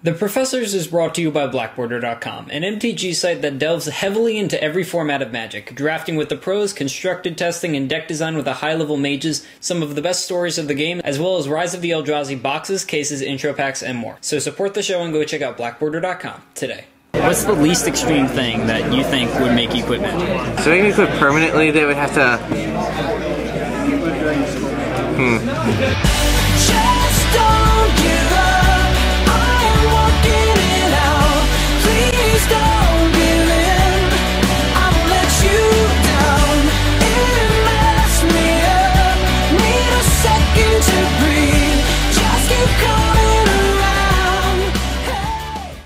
The Professors is brought to you by Blackborder.com, an MTG site that delves heavily into every format of Magic, drafting with the pros, constructed testing, and deck design with the high-level mages, some of the best stories of the game, as well as Rise of the Eldrazi boxes, cases, intro packs, and more. So support the show and go check out Blackborder.com today. What's the least extreme thing that you think would make you quit Magic? So make me quit permanently, they would have to... Just don't give up.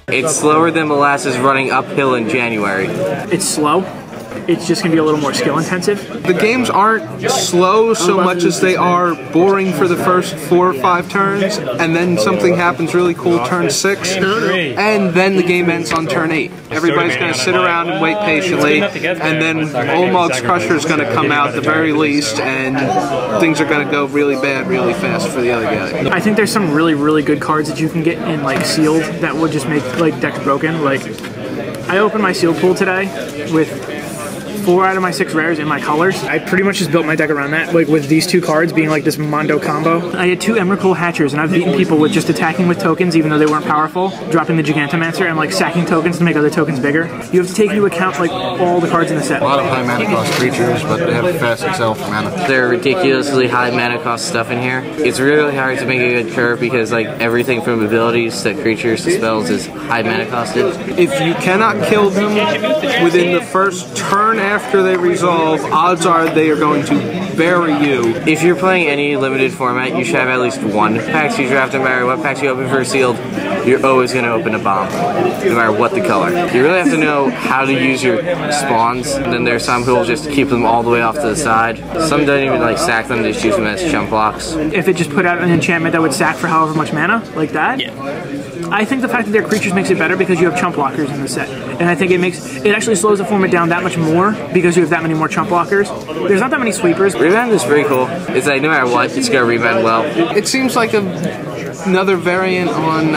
It's slower than molasses running uphill in January. It's slow. It's just going to be a little more skill intensive. The games aren't slow so much as they are boring for the first 4 or 5 turns, and then something happens really cool turn 6, and then the game ends on turn 8. Everybody's going to sit around and wait patiently, and then Olmog's Crusher is going to come out at the very least, and things are going to go really bad really fast for the other guy. I think there's some really, really good cards that you can get in like sealed that would just make like decks broken. Like, I opened my sealed pool today with 4 out of my 6 rares in my colors. I pretty much just built my deck around that, like with these 2 cards being like this Mondo combo. I had 2 Emrakul Hatchers, and I've beaten people with just attacking with tokens even though they weren't powerful, dropping the Gigantomancer, and like sacking tokens to make other tokens bigger. You have to take into account like all the cards in the set. A lot of high mana cost creatures, but they have fast excel for mana. There are ridiculously high mana cost stuff in here. It's really hard to make a good curve because like everything from abilities to creatures to spells is high mana costed. If you cannot kill them within the first turn after they resolve, odds are they are going to bury you. If you're playing any limited format, you should have at least 1. Packs you draft, no matter what packs you open for a sealed, you're always going to open a bomb, no matter what the color. You really have to know how to use your spawns. And then there's some who will just keep them all the way off to the side. Some don't even like sack them, they just use them as chump blocks. If it just put out an enchantment that would sack for however much mana, like that, I think the fact that they're creatures makes it better because you have chump blockers in the set. And I think it actually slows the format down that much more because you have that many more chump blockers. There's not that many sweepers. Rebound is pretty cool. It's like no matter what, it's gonna rebound well. It seems like another variant on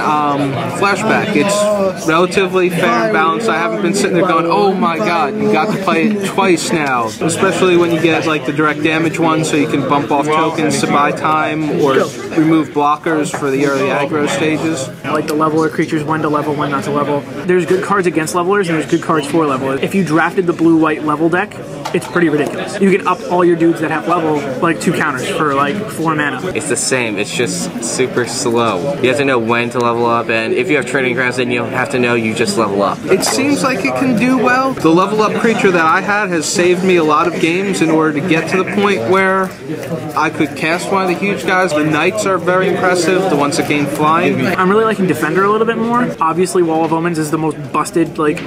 Flashback. It's relatively fair and balanced. I haven't been sitting there going, oh my god, you got to play it twice now. Especially when you get like the direct damage one, so you can bump off tokens to buy time or remove blockers for the early aggro stages. Like the leveler creatures, when to level, when not to level. There's good cards against levelers and there's good cards for levelers. If you drafted the blue-white level deck, it's pretty ridiculous. You can up all your dudes that have level like 2 counters for like 4 mana. It's the same, it's just super slow. You have to know when to level up, and if you have training grounds, then you have to know you just level up. It seems like it can do well. The level up creature that I had has saved me a lot of games in order to get to the point where I could cast one of the huge guys. The Knights are very impressive, the ones that gain flying. I'm really liking Defender a little bit more. Obviously Wall of Omens is the most busted like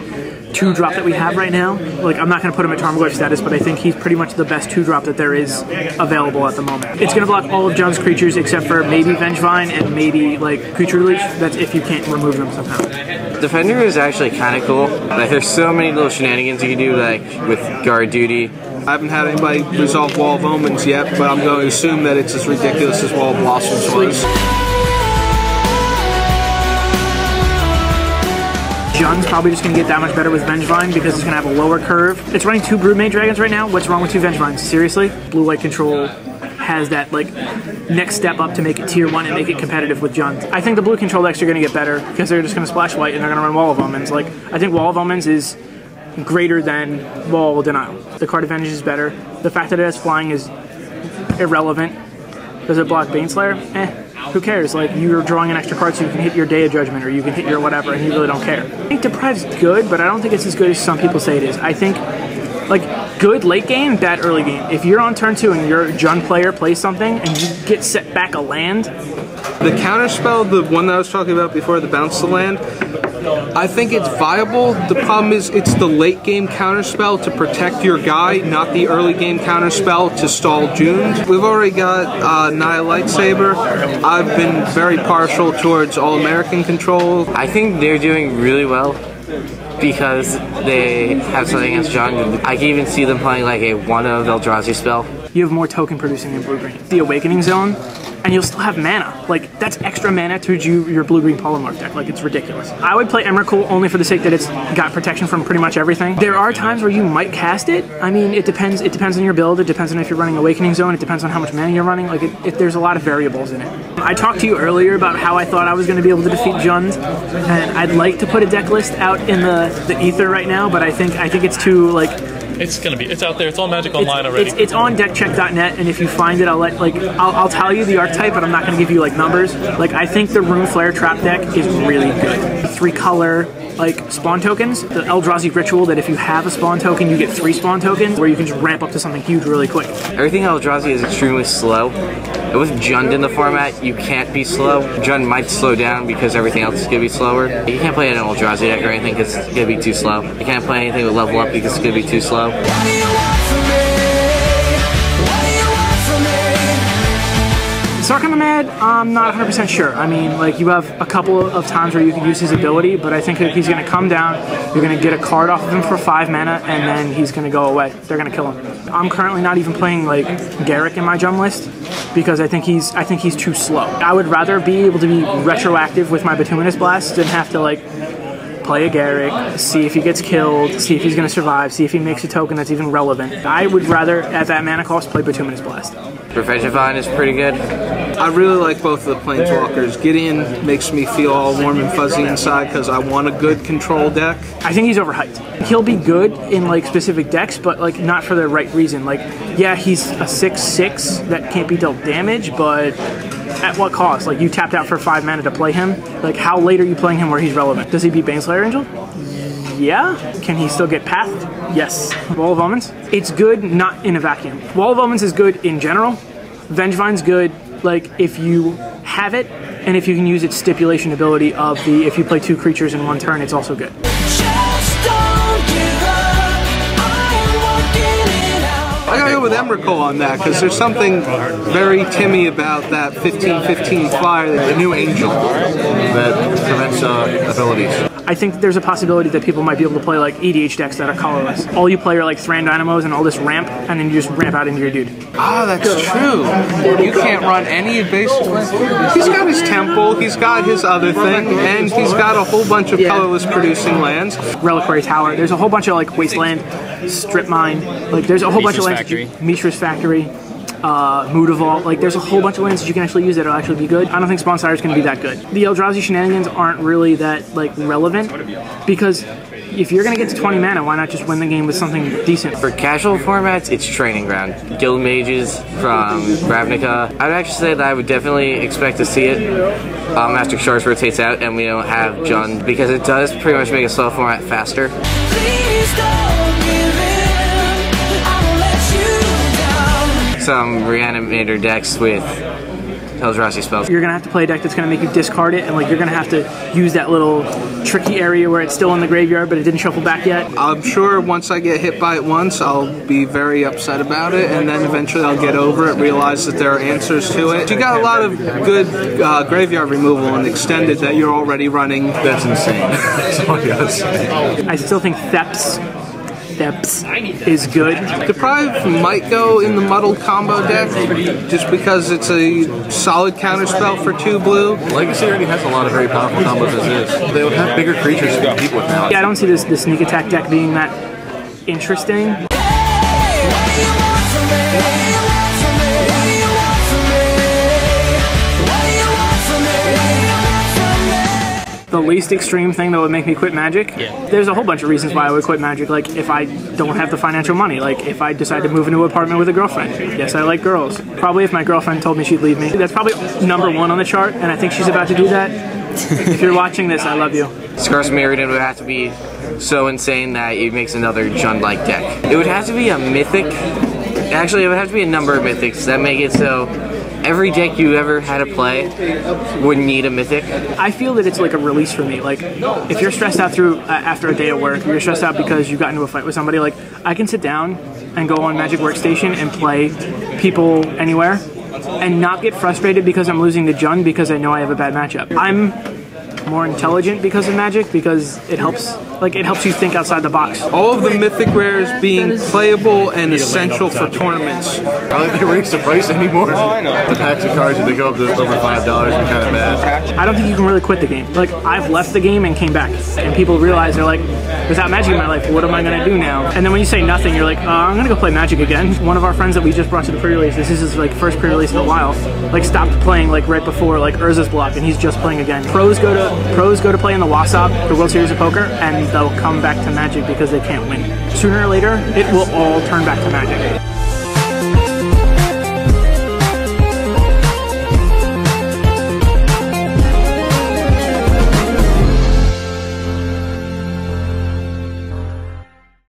2-drop that we have right now. Like, I'm not going to put him at Tarmogoyf status, but I think he's pretty much the best 2-drop that there is available at the moment. It's going to block all of John's creatures except for maybe Vengevine and maybe like Creature Release. That's if you can't remove them somehow. Defender is actually kind of cool. Like, there's so many little shenanigans you can do, like with Guard Duty. I haven't had anybody resolve Wall of Omens yet, but I'm going to assume that it's as ridiculous as Wall of Blossoms was. Jun's probably just going to get that much better with Vengevine because it's going to have a lower curve. It's running 2 Broodmage Dragons right now. What's wrong with 2 Vengevines? Seriously? Blue-white control has that like next step up to make it tier 1 and make it competitive with Jun. I think the blue control decks are going to get better because they're just going to splash white and they're going to run Wall of Omens. Like, I think Wall of Omens is greater than Wall Denial. The card advantage is better. The fact that it has flying is irrelevant. Does it block Baneslayer? Who cares? Like, you're drawing an extra card so you can hit your Day of Judgment or you can hit your whatever and you really don't care. I think Deprived's good, but I don't think it's as good as some people say it is. I think, like, good late game, bad early game. If you're on turn 2 and your Jun player plays something and you get set back a land. The counterspell, the one that I was talking about before, the bounce the land, I think it's viable. The problem is it's the late game counterspell to protect your guy, not the early game counterspell to stall June. We've already got Naya Lightsaber. I've been very partial towards All-American Control. I think they're doing really well because they have something against John. I can even see them playing like a one of Eldrazi spell. You have more token producing than blue-green. The Awakening Zone and you'll still have mana. Like, that's extra mana to your blue-green polymorph deck. Like, it's ridiculous. I would play Emrakul only for the sake that it's got protection from pretty much everything. There are times where you might cast it. I mean, it depends on your build. It depends on if you're running Awakening Zone. It depends on how much mana you're running. Like, there's a lot of variables in it. I talked to you earlier about how I thought I was going to be able to defeat Jund, and I'd like to put a deck list out in the ether right now, but I think it's too, like... It's out there. It's on Magic Online already. It's on deckcheck.net, and if you find it, I'll tell you the archetype, but I'm not going to give you like numbers. Like, I think the Rune Flare trap deck is really good. 3-color like spawn tokens. The Eldrazi ritual that if you have a spawn token, you get 3 spawn tokens, where you can just ramp up to something huge really quick. Everything Eldrazi is extremely slow. With Jund in the format, you can't be slow. Jund might slow down because everything else is going to be slower. You can't play an Eldrazi deck or anything because it's going to be too slow. You can't play anything with level up because it's going to be too slow. Sarkhanamad, I'm not 100% sure. I mean, like, you have a couple of times where you can use his ability, but I think that he's going to come down, you're going to get a card off of him for 5 mana, and then he's going to go away. They're going to kill him. I'm currently not even playing, like, Garruk in my Jund list, because I think he's too slow. I would rather be able to be retroactive with my Bituminous Blast than have to, like, play a Garruk, see if he gets killed, see if he's going to survive, see if he makes a token that's even relevant. I would rather, at that mana cost, play Bituminous Blast. Profession Vine is pretty good. I really like both of the Planeswalkers. Gideon makes me feel all warm and fuzzy inside because I want a good control deck. I think he's overhyped. He'll be good in like specific decks, but like not for the right reason. Like, yeah, he's a 6/6 that can't be dealt damage, but at what cost? Like, you tapped out for 5 mana to play him. Like, how late are you playing him where he's relevant? Does he beat Baneslayer Angel? Yeah. Can he still get pathed? Yes. Wall of Omens? It's good, not in a vacuum. Wall of Omens is good in general. Vengevine's good, like, if you have it, and if you can use its stipulation ability of the, if you play 2 creatures in 1 turn, it's also good. I gotta go with Emrakul on that because there's something very Timmy about that 15/15 flyer, the new angel That prevents abilities. I think there's a possibility that people might be able to play like EDH decks that are colorless. All you play are like Thran Dynamos and all this ramp, and then you just ramp out into your dude. Ah, that's true. You can't run any basically. He's got his temple, he's got his other thing, and he's got a whole bunch of colorless producing lands. Reliquary Tower. There's a whole bunch of like Wasteland, Strip Mine. Like, there's a whole bunch of lands. Mishra's Factory. Mutavault, like, there's a whole bunch of lands that you can actually use that'll actually be good. I don't think Spawn Sire is going to be that good. The Eldrazi shenanigans aren't really that, like, relevant, because if you're going to get to 20 mana, why not just win the game with something decent? For casual formats, it's Training Ground. Guild Mages from Ravnica. I'd actually say that I would definitely expect to see it after Shards rotates out and we don't have Jund, because it does pretty much make a slow format faster. Some Reanimator decks with Eldrazi spells. You're gonna have to play a deck that's gonna make you discard it, and like, you're gonna have to use that little tricky area where it's still in the graveyard but it didn't shuffle back yet. I'm sure once I get hit by it once, I'll be very upset about it, and then eventually I'll get over it, realize that there are answers to it. You got a lot of good graveyard removal and extended that you're already running. That's insane. That's all I gotta say. I still think Theps is good. Deprive might go in the muddled combo deck just because it's a solid counterspell for 2 blue. Legacy already has a lot of very powerful combos as is. They would have bigger creatures to compete with now. Yeah, I don't see the sneak attack deck being that interesting. The least extreme thing that would make me quit Magic? Yeah. There's a whole bunch of reasons why I would quit Magic. Like, if I don't have the financial money. Like, if I decide to move into an apartment with a girlfriend. Yes, I like girls. Probably if my girlfriend told me she'd leave me. That's probably #1 on the chart, and I think she's about to do that. If you're watching this, I love you. Scars Mirrodin would have to be so insane that it makes another Jund-like deck. It would have to be a mythic. Actually, it would have to be a number of mythics that make it so every deck you ever had to play would need a mythic. I feel that it's like a release for me. Like, if you're stressed out through after a day of work, or you're stressed out because you got into a fight with somebody, like, I can sit down and go on Magic Workstation and play People Anywhere and not get frustrated because I'm losing to Jund because I know I have a bad matchup. I'm more intelligent because of Magic, because it helps you think outside the box. All of the mythic rares being playable and essential for tournaments. I don't think they raise the price anymore. Oh, I know. The packs of cards, if they go up to over $5, I'm kind of mad. I don't think you can really quit the game. Like, I've left the game and came back, and people realize they're like, without Magic in my life, what am I gonna do now? And then when you say nothing, you're like, I'm gonna go play Magic again. One of our friends that we just brought to the pre-release, this is his like first pre-release in a while, like stopped playing like right before like Urza's block, and he's just playing again. Pros go to play in the WASOP, the World Series of Poker, and they'll come back to Magic because they can't win. Sooner or later, it will all turn back to Magic.